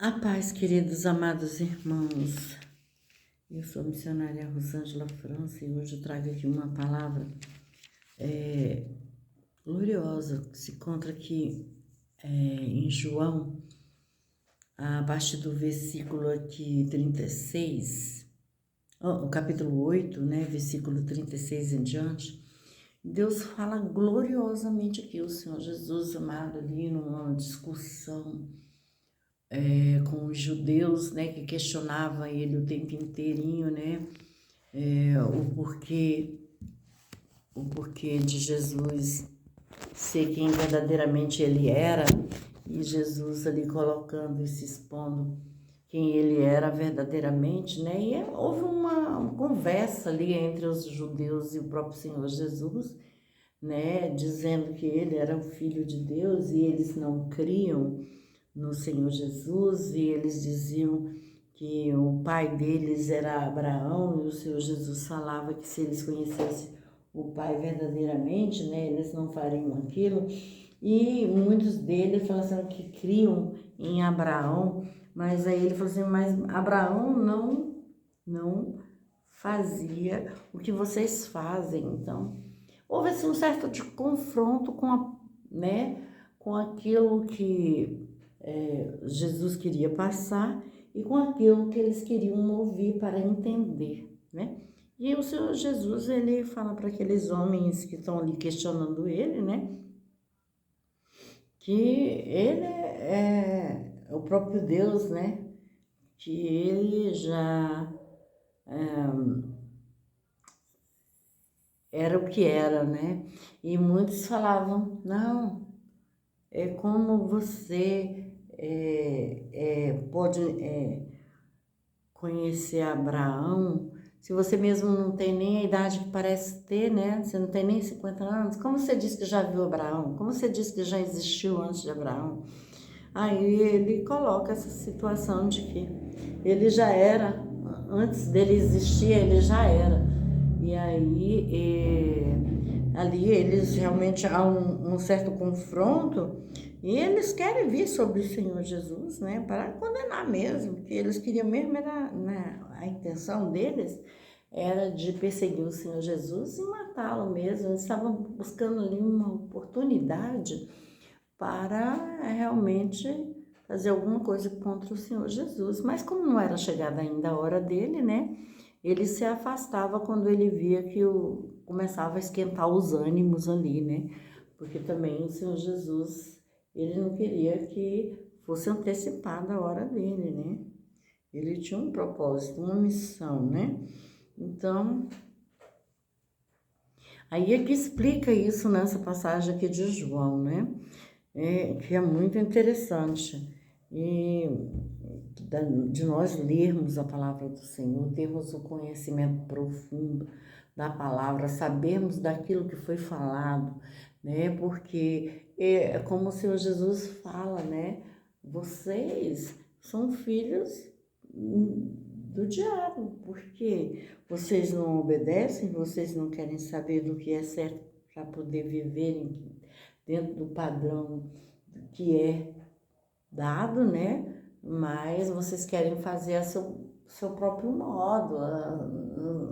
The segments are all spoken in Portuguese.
A paz, queridos amados irmãos. Eu sou a missionária Rosângela França e hoje eu trago aqui uma palavra gloriosa que se encontra aqui em João, a partir do versículo aqui 36, o capítulo 8, né, versículo 36 em diante. Deus fala gloriosamente aqui, o Senhor Jesus amado ali numa discussão com os judeus, né, que questionavam ele o tempo inteirinho, né, o porquê de Jesus ser quem verdadeiramente ele era, e Jesus ali colocando e se expondo quem ele era verdadeiramente, né, e houve uma conversa ali entre os judeus e o próprio Senhor Jesus, né, dizendo que ele era o Filho de Deus e eles não criam no Senhor Jesus, e eles diziam que o pai deles era Abraão, e o Senhor Jesus falava que se eles conhecessem o pai verdadeiramente, né, eles não fariam aquilo. E muitos deles falaram assim, que criam em Abraão, mas aí ele falou assim, mas Abraão não fazia o que vocês fazem. Então houve assim um certo de confronto com aquilo que Jesus queria passar e com aquilo que eles queriam ouvir para entender, né? E o Senhor Jesus, ele fala para aqueles homens que estão ali questionando ele, né? Que ele é o próprio Deus, né? Que ele já era o que era, né? E muitos falavam, não, como você pode conhecer Abraão, se você mesmo não tem nem a idade que parece ter, né? Você não tem nem 50 anos, como você diz que já viu Abraão? Como você diz que já existiu antes de Abraão? Aí ele coloca essa situação de que ele já era, antes dele existir, ele já era. E aí, ali eles realmente há um certo confronto, e eles querem vir sobre o Senhor Jesus, né, para condenar mesmo, que eles queriam mesmo, era, né, a intenção deles era de perseguir o Senhor Jesus e matá-lo mesmo. Eles estavam buscando ali uma oportunidade para realmente fazer alguma coisa contra o Senhor Jesus. Mas como não era chegada ainda a hora dele, né, ele se afastava quando ele via que começava a esquentar os ânimos ali, né, porque também o Senhor Jesus, ele não queria que fosse antecipada a hora dele, né, ele tinha um propósito, uma missão, né. Então, aí é que explica isso nessa passagem aqui de João, né, que é muito interessante. E de nós lermos a palavra do Senhor, termos o conhecimento profundo da palavra, sabermos daquilo que foi falado, né? Porque como o Senhor Jesus fala, né? Vocês são filhos do diabo, porque vocês não obedecem, vocês não querem saber do que é certo para poder viverem dentro do padrão que é dado, né? Mas vocês querem fazer a seu próprio modo,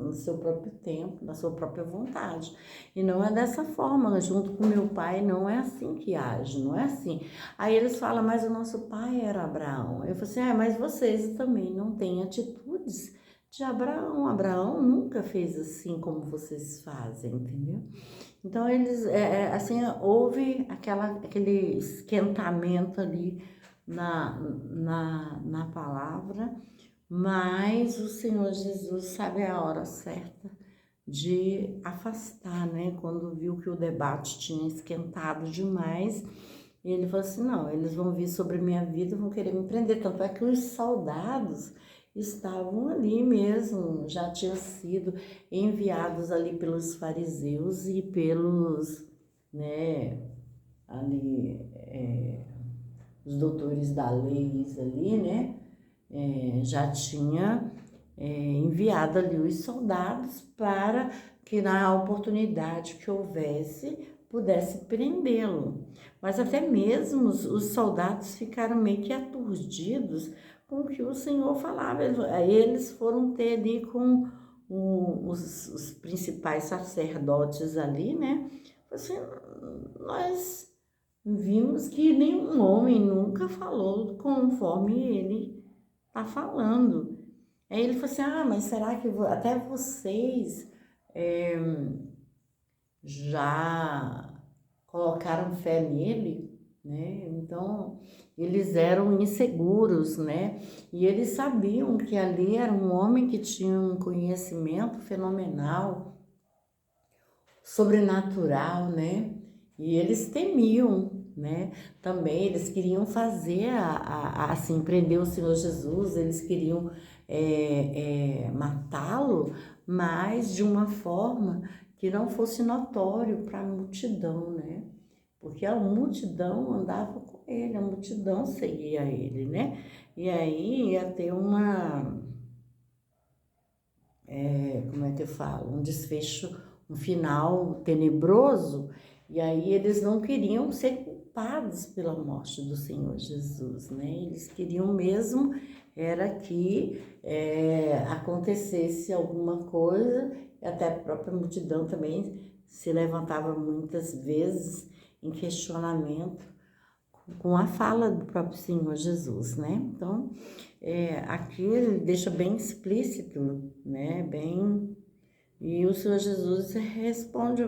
no seu próprio tempo, na sua própria vontade. E não é dessa forma, junto com meu pai, não é assim que age, não é assim. Aí eles falam, mas o nosso pai era Abraão. Eu falei assim, mas vocês também não têm atitudes de Abraão. Abraão nunca fez assim como vocês fazem, entendeu? Então eles, assim, houve aquele esquentamento ali na palavra, mas o Senhor Jesus sabe a hora certa de afastar, né? Quando viu que o debate tinha esquentado demais, ele falou assim, não, eles vão vir sobre a minha vida, vão querer me prender. Tanto é que os soldados estavam ali mesmo, já tinham sido enviados ali pelos fariseus e pelos, né, ali, os doutores da lei ali, né, já tinha enviado ali os soldados para que na oportunidade que houvesse, pudesse prendê-lo. Mas até mesmo os soldados ficaram meio que aturdidos com o que o Senhor falava. Eles foram ter ali com os principais sacerdotes ali, né? Assim, nós vimos que nenhum homem nunca falou conforme ele está falando. Aí ele falou assim, mas será que até vocês já colocaram fé nele, né? Então, eles eram inseguros, né? E eles sabiam que ali era um homem que tinha um conhecimento fenomenal, sobrenatural, né? E eles temiam, né? Também eles queriam fazer, assim, prender o Senhor Jesus, eles queriam matá-lo, mas de uma forma que não fosse notório para a multidão, né? Porque a multidão andava com ele, a multidão seguia ele, né? E aí ia ter como é que eu falo? Um desfecho, um final tenebroso, e aí eles não queriam ser culpados pela morte do Senhor Jesus, né? Eles queriam mesmo era que acontecesse alguma coisa, e até a própria multidão também se levantava muitas vezes em questionamento com a fala do próprio Senhor Jesus, né? Então, aqui ele deixa bem explícito, né? E o Senhor Jesus responde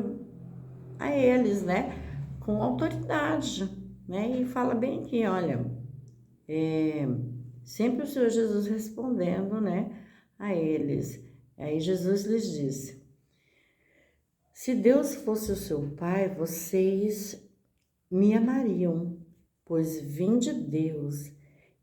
a eles, né? Com autoridade, né? E fala bem aqui, olha, sempre o Senhor Jesus respondendo, né? A eles. Aí Jesus lhes disse, se Deus fosse o seu Pai, vocês me amariam, pois vim de Deus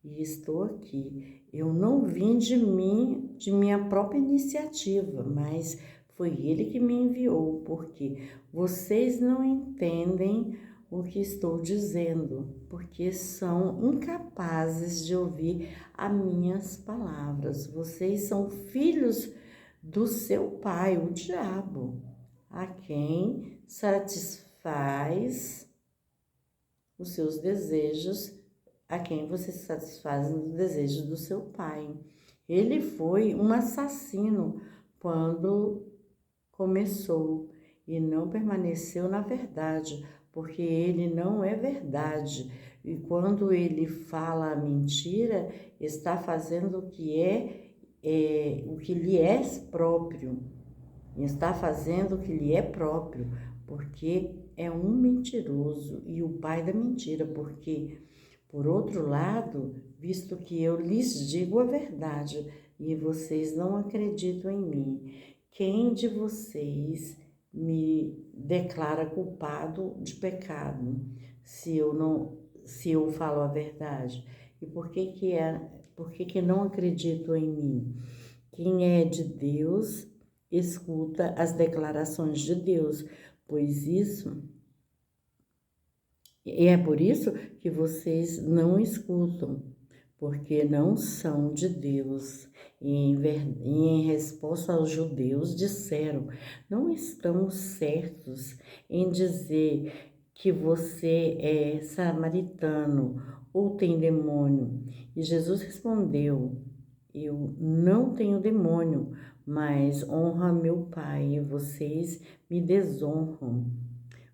e estou aqui. Eu não vim de mim, de minha própria iniciativa, mas foi Ele que me enviou, porque vocês não entendem o que estou dizendo, porque são incapazes de ouvir as minhas palavras. Vocês são filhos do seu pai, o diabo, a quem satisfaz os seus desejos, a quem você satisfaz os desejos do seu pai. Ele foi um assassino quando começou e não permaneceu na verdade, porque ele não é verdade. E quando ele fala a mentira, está fazendo o que o que lhe é próprio. Está fazendo o que lhe é próprio, porque é um mentiroso e o pai da mentira, porque, por outro lado, visto que eu lhes digo a verdade e vocês não acreditam em mim, quem de vocês me declara culpado de pecado, se eu falo a verdade? E por que não acreditam em mim? Quem é de Deus escuta as declarações de Deus, pois isso é por isso que vocês não escutam, porque não são de Deus. E em resposta aos judeus disseram, não estamos certos em dizer que você é samaritano ou tem demônio. E Jesus respondeu, eu não tenho demônio, mas honra meu Pai e vocês me desonram.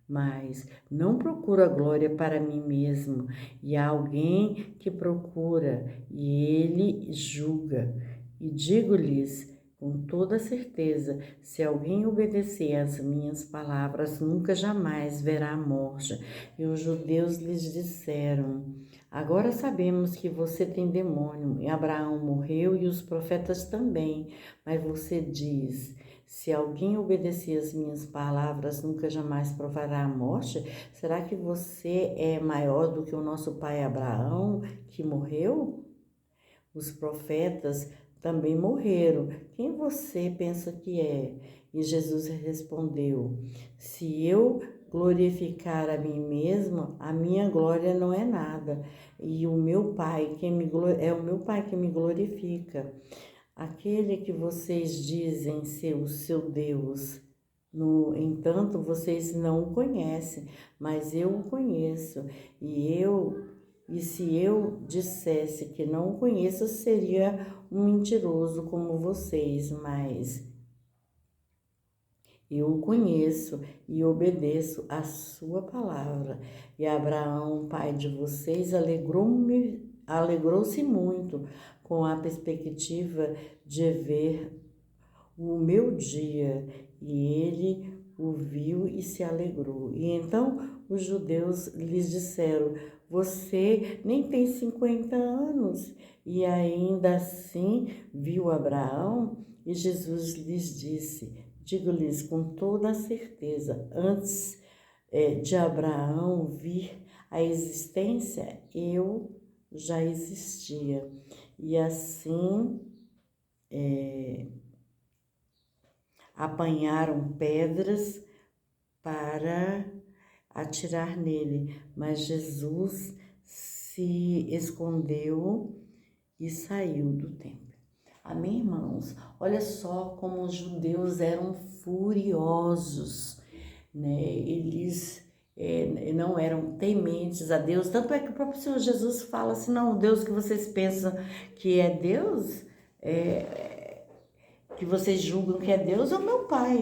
Mas não procuro a glória para mim mesmo, e há alguém que procura, e ele julga. E digo-lhes com toda certeza, se alguém obedecer às minhas palavras, nunca jamais verá a morte. E os judeus lhes disseram, agora sabemos que você tem demônio, e Abraão morreu e os profetas também, mas você diz, se alguém obedecer às minhas palavras, nunca jamais provará a morte? Será que você é maior do que o nosso pai Abraão, que morreu? Os profetas também morreram. Quem você pensa que é? E Jesus respondeu, se eu glorificar a mim mesmo, a minha glória não é nada. E o meu Pai, é o meu Pai que me glorifica. Aquele que vocês dizem ser o seu Deus No entanto, vocês não o conhecem, mas eu o conheço. E se eu dissesse que não o conheço, seria um mentiroso como vocês, mas eu o conheço e obedeço a sua palavra. E Abraão, pai de vocês, alegrou-se muito com a perspectiva de ver o meu dia, e ele o viu e se alegrou. E então os judeus lhes disseram: Você nem tem 50 anos, e ainda assim viu Abraão? E Jesus lhes disse: Digo-lhes com toda a certeza, antes de Abraão vir à existência, eu já existia. E assim apanharam pedras para atirar nele, mas Jesus se escondeu e saiu do templo. Amém, irmãos? Olha só como os judeus eram furiosos, né? Eles não eram tementes a Deus, tanto é que o próprio Senhor Jesus fala assim: não, o Deus que vocês pensam que é Deus, que vocês julgam que é Deus, é o meu Pai,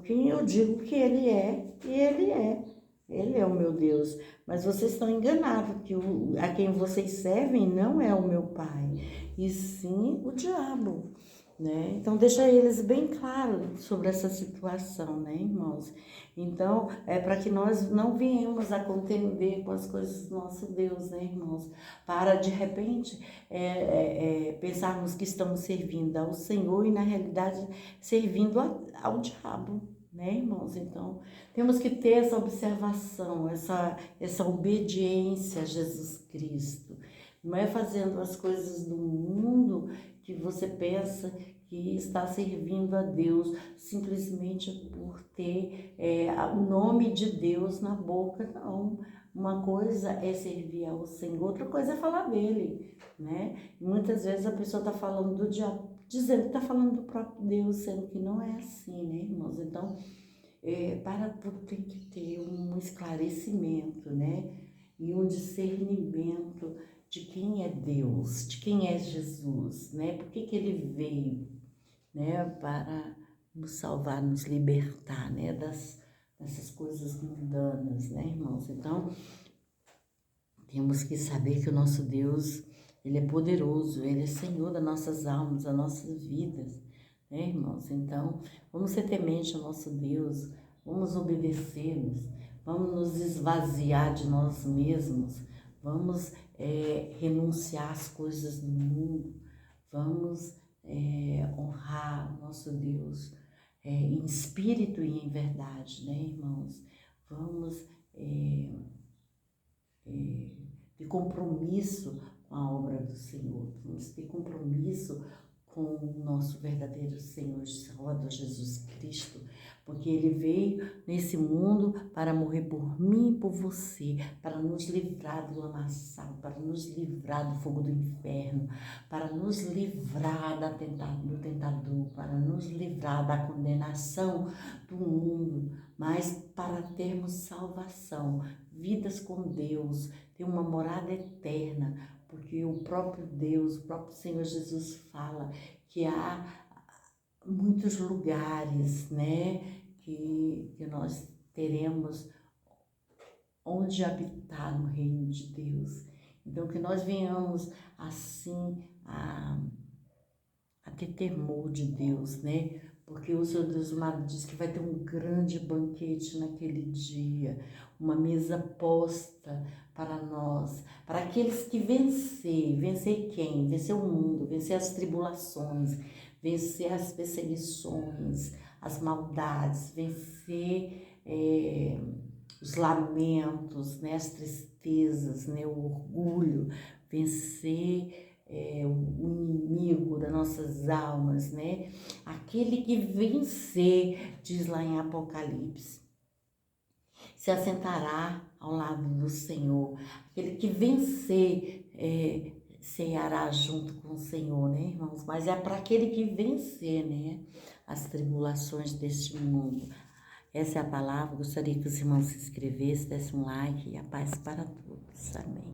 quem eu digo que Ele é, e Ele é. Ele é o meu Deus. Mas vocês estão enganados, que a quem vocês servem não é o meu Pai, e sim o diabo, né? Então, deixa eles bem claro sobre essa situação, né, irmãos? Então, é para que nós não venhamos a contender com as coisas do nosso Deus, né, irmãos? Para, de repente, pensarmos que estamos servindo ao Senhor e, na realidade, servindo ao diabo, né, irmãos? Então, temos que ter essa observação, essa obediência a Jesus Cristo. Não é fazendo as coisas do mundo que você pensa que está servindo a Deus simplesmente por ter o nome de Deus na boca, não. Uma coisa é servir ao Senhor, outra coisa é falar dele, né? E muitas vezes a pessoa está falando do diabo, dizendo que está falando do próprio Deus, sendo que não é assim, né, irmãos? Então, para tudo tem que ter um esclarecimento, né? E um discernimento de quem é Deus, de quem é Jesus, né? Por que ele veio, né? Para nos salvar, nos libertar, né? Dessas coisas mundanas, né, irmãos? Então, temos que saber que o nosso Deus, Ele é poderoso, Ele é Senhor das nossas almas, das nossas vidas, né, irmãos? Então, vamos ser temente ao nosso Deus, vamos obedecê-los, vamos nos esvaziar de nós mesmos, vamos renunciar às coisas do mundo, vamos honrar o nosso Deus em espírito e em verdade, né, irmãos? Vamos ter compromisso com a obra do Senhor, vamos ter compromisso com o nosso verdadeiro Senhor e Salvador Jesus Cristo, porque Ele veio nesse mundo para morrer por mim e por você, para nos livrar do lamaçal, para nos livrar do fogo do inferno, para nos livrar do tentador, para nos livrar da condenação do mundo, mas para termos salvação, vidas com Deus, ter uma morada eterna, porque o próprio Deus, o próprio Senhor Jesus fala que há muitos lugares, né, que nós teremos onde habitar no reino de Deus. Então, que nós venhamos assim a ter temor de Deus, né? Porque o Senhor Deus amado diz que vai ter um grande banquete naquele dia, uma mesa posta para nós, para aqueles que vencer quem? Vencer o mundo, vencer as tribulações, vencer as perseguições, as maldades, vencer os lamentos, né? As tristezas, né? O orgulho, vencer o inimigo das nossas almas, né? Aquele que vencer, diz lá em Apocalipse, se assentará ao lado do Senhor. Aquele que vencer, ceará junto com o Senhor, né, irmãos? Mas é para aquele que vencer, né, as tribulações deste mundo. Essa é a palavra. Gostaria que os irmãos se inscrevessem, dessem um like e a paz para todos. Amém.